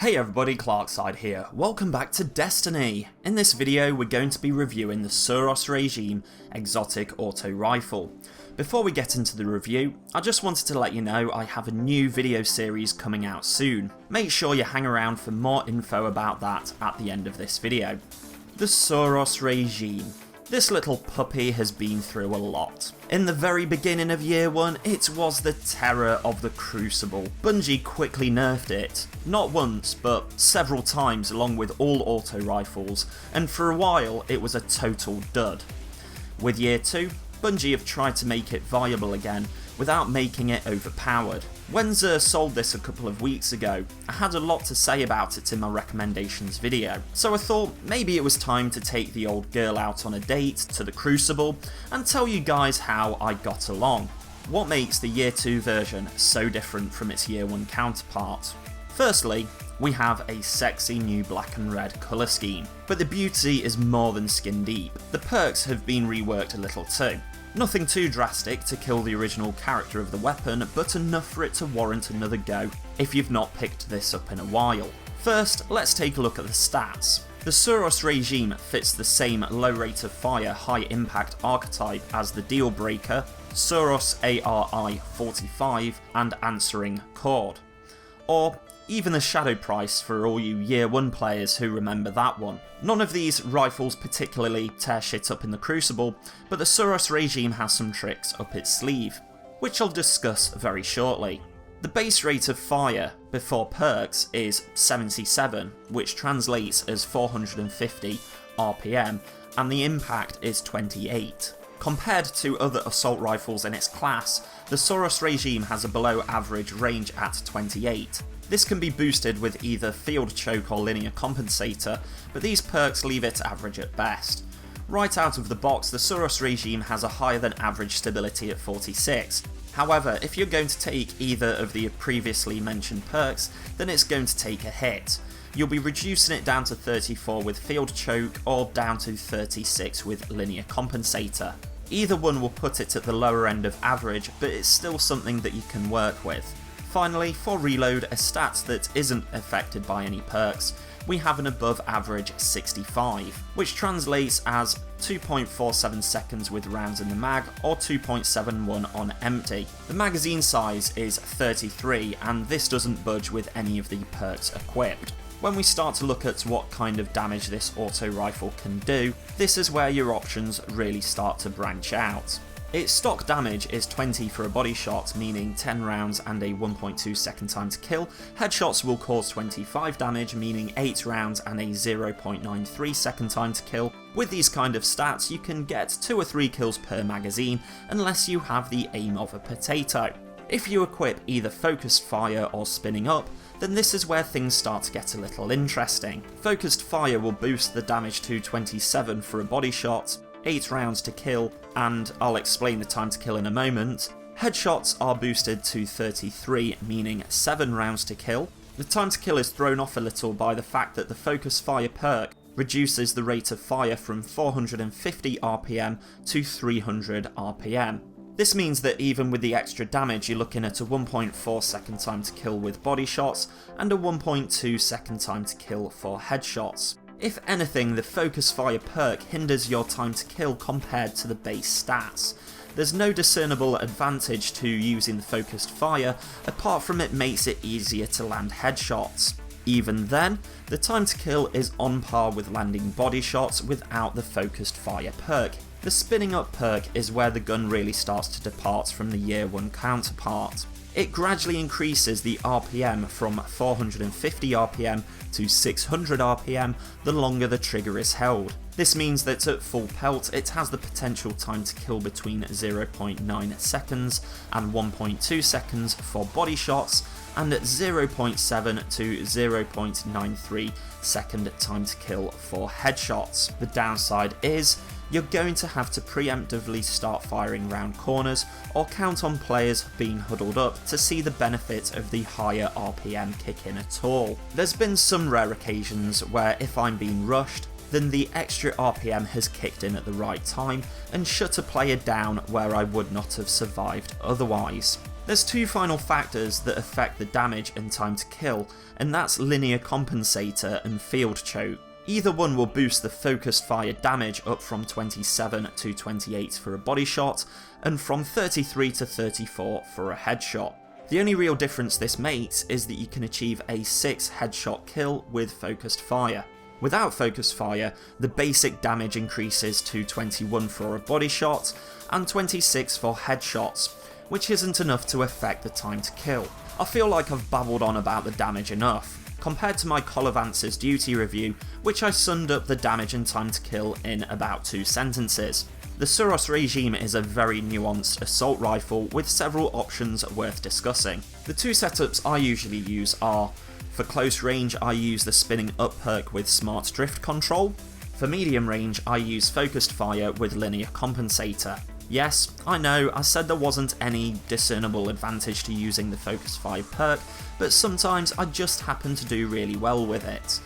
Hey everybody, CLARKSIDE here. Welcome back to Destiny. In this video we're going to be reviewing the Suros regime exotic auto rifle. Before we get into the review, I just wanted to let you know I have a new video series coming out soon. Make sure you hang around for more info about that at the end of this video. The Suros regime. This little puppy has been through a lot. In the very beginning of year 1, it was the terror of the Crucible. Bungie quickly nerfed it, not once but several times along with all auto rifles, and for a while it was a total dud. With year 2, Bungie have tried to make it viable again without making it overpowered. When Xur sold this a couple of weeks ago, I had a lot to say about it in my recommendations video, so I thought maybe it was time to take the old girl out on a date to the Crucible and tell you guys how I got along. What makes the year 2 version so different from its year 1 counterpart? Firstly, we have a sexy new black and red colour scheme, but the beauty is more than skin deep. The perks have been reworked a little too. Nothing too drastic to kill the original character of the weapon, but enough for it to warrant another go if you've not picked this up in a while. First, let's take a look at the stats. The Suros regime fits the same low rate of fire, high impact archetype as the deal breaker, Suros ARI 45 and answering chord. Or even the shadow price for all you year 1 players who remember that one. None of these rifles particularly tear shit up in the Crucible, but the Suros regime has some tricks up its sleeve, which I'll discuss very shortly. The base rate of fire before perks is 77, which translates as 450 RPM, and the impact is 28. Compared to other assault rifles in its class, the Suros regime has a below average range at 28. This can be boosted with either field choke or linear compensator, but these perks leave it average at best. Right out of the box, the Suros regime has a higher than average stability at 46. However, if you're going to take either of the previously mentioned perks, then it's going to take a hit. You'll be reducing it down to 34 with field choke or down to 36 with linear compensator. Either one will put it at the lower end of average, but it's still something that you can work with. Finally, for reload, a stat that isn't affected by any perks, we have an above average 65, which translates as 2.47 seconds with rounds in the mag or 2.71 on empty. The magazine size is 33 and this doesn't budge with any of the perks equipped. When we start to look at what kind of damage this auto rifle can do, this is where your options really start to branch out. Its stock damage is 20 for a body shot, meaning 10 rounds and a 1.2 second time to kill. Headshots will cause 25 damage, meaning 8 rounds and a 0.93 second time to kill. With these kind of stats, you can get 2 or 3 kills per magazine, unless you have the aim of a potato. If you equip either focused fire or spinning up, then this is where things start to get a little interesting. Focused fire will boost the damage to 27 for a body shot, 8 rounds to kill, and I'll explain the time to kill in a moment. Headshots are boosted to 33, meaning 7 rounds to kill. The time to kill is thrown off a little by the fact that the focus fire perk reduces the rate of fire from 450 RPM to 300 RPM. This means that even with the extra damage, you're looking at a 1.4 second time to kill with body shots and a 1.2 second time to kill for headshots. If anything, the focus fire perk hinders your time to kill compared to the base stats. There's no discernible advantage to using the focused fire, apart from it makes it easier to land headshots. Even then, the time to kill is on par with landing body shots without the focused fire perk. The spinning up perk is where the gun really starts to depart from the year 1 counterpart. It gradually increases the RPM from 450 RPM to 600 RPM the longer the trigger is held. This means that at full pelt it has the potential time to kill between 0.9 seconds and 1.2 seconds for body shots, and at 0.7 to 0.93 second time to kill for headshots. The downside is you're going to have to preemptively start firing round corners or count on players being huddled up to see the benefit of the higher RPM kick in at all. There's been some rare occasions where if I'm being rushed, then the extra RPM has kicked in at the right time and shut a player down where I would not have survived otherwise. There's two final factors that affect the damage and time to kill, and that's linear compensator and field choke. Either one will boost the focused fire damage up from 27 to 28 for a body shot, and from 33 to 34 for a headshot. The only real difference this makes is that you can achieve a 6 headshot kill with focused fire. Without focused fire, the basic damage increases to 21 for a body shot, and 26 for headshots, which isn't enough to affect the time to kill. I feel like I've babbled on about the damage enough. Compared to my Call of Answers duty review, which I summed up the damage and time to kill in about 2 sentences. The Suros regime is a very nuanced assault rifle with several options worth discussing. The 2 setups I usually use are: for close range I use the spinning up perk with smart drift control. For medium range I use focused fire with linear compensator. Yes, I know, I said there wasn't any discernible advantage to using the focused fire perk, but sometimes I just happen to do really well with it.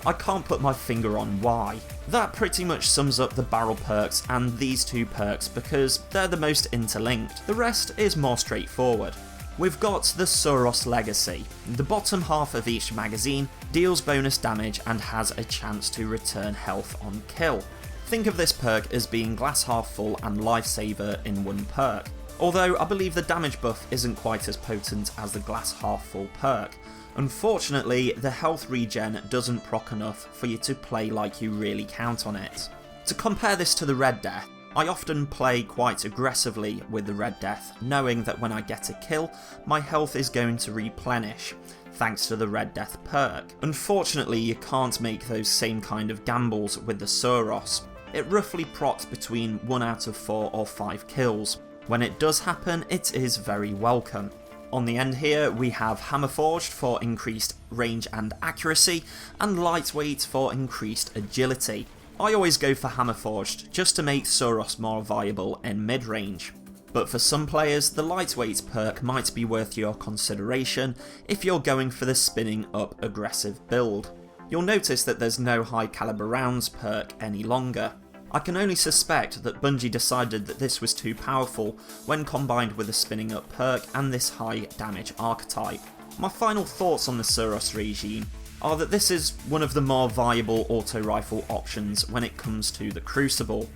I can't put my finger on why. That pretty much sums up the barrel perks and these 2 perks because they're the most interlinked. The rest is more straightforward. We've got the Suros Legacy. The bottom half of each magazine deals bonus damage and has a chance to return health on kill. Think of this perk as being glass half full and lifesaver in one perk, although I believe the damage buff isn't quite as potent as the glass half full perk. Unfortunately, the health regen doesn't proc enough for you to play like you really count on it. To compare this to the Red Death, I often play quite aggressively with the Red Death, knowing that when I get a kill, my health is going to replenish, thanks to the Red Death perk. Unfortunately, you can't make those same kind of gambles with the Suros. It roughly procs between 1 out of 4 or 5 kills. When it does happen, it is very welcome. On the end here, we have Hammerforged for increased range and accuracy, and Lightweight for increased agility. I always go for Hammerforged, just to make Suros more viable in mid-range. But for some players, the Lightweight perk might be worth your consideration if you're going for the spinning up aggressive build. You'll notice that there's no high caliber rounds perk any longer. I can only suspect that Bungie decided that this was too powerful when combined with the spinning up perk and this high damage archetype. My final thoughts on the Suros regime are that this is one of the more viable auto rifle options when it comes to the Crucible.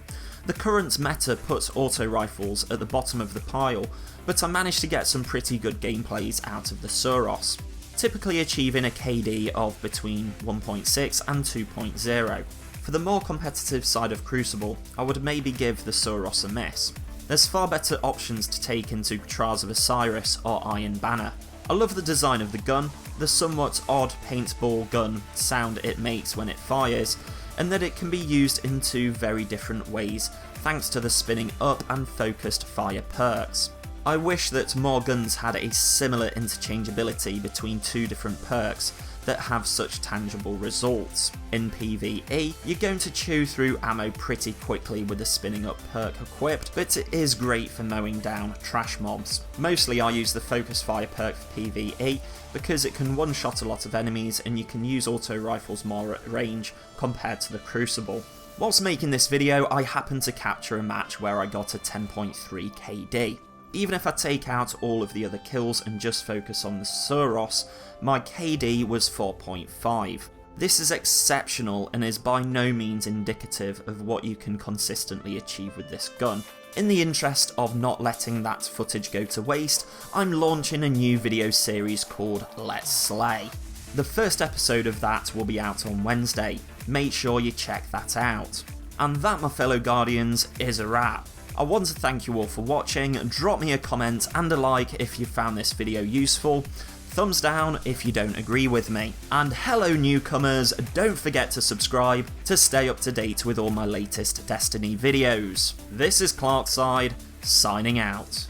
The current meta puts auto rifles at the bottom of the pile, but I managed to get some pretty good gameplays out of the Suros, typically achieving a KD of between 1.6 and 2.0. For the more competitive side of Crucible, I would maybe give the Suros a miss. There's far better options to take into Trials of Osiris or Iron Banner. I love the design of the gun, the somewhat odd paintball gun sound it makes when it fires, and that it can be used in 2 very different ways thanks to the spinning up and focused fire perks. I wish that more guns had a similar interchangeability between 2 different perks that have such tangible results. In PvE, you're going to chew through ammo pretty quickly with the spinning up perk equipped, but it is great for mowing down trash mobs. Mostly I use the focus fire perk for PvE because it can one-shot a lot of enemies and you can use auto rifles more at range compared to the Crucible. Whilst making this video, I happened to capture a match where I got a 10.3 KD. Even if I take out all of the other kills and just focus on the Suros, my KD was 4.5. This is exceptional and is by no means indicative of what you can consistently achieve with this gun. In the interest of not letting that footage go to waste, I'm launching a new video series called Let's Slay. The first episode of that will be out on Wednesday. Make sure you check that out. And that, my fellow Guardians, is a wrap. I want to thank you all for watching. Drop me a comment and a like if you found this video useful. Thumbs down if you don't agree with me. And hello newcomers, don't forget to subscribe to stay up to date with all my latest Destiny videos. This is CLARKSIDE, signing out.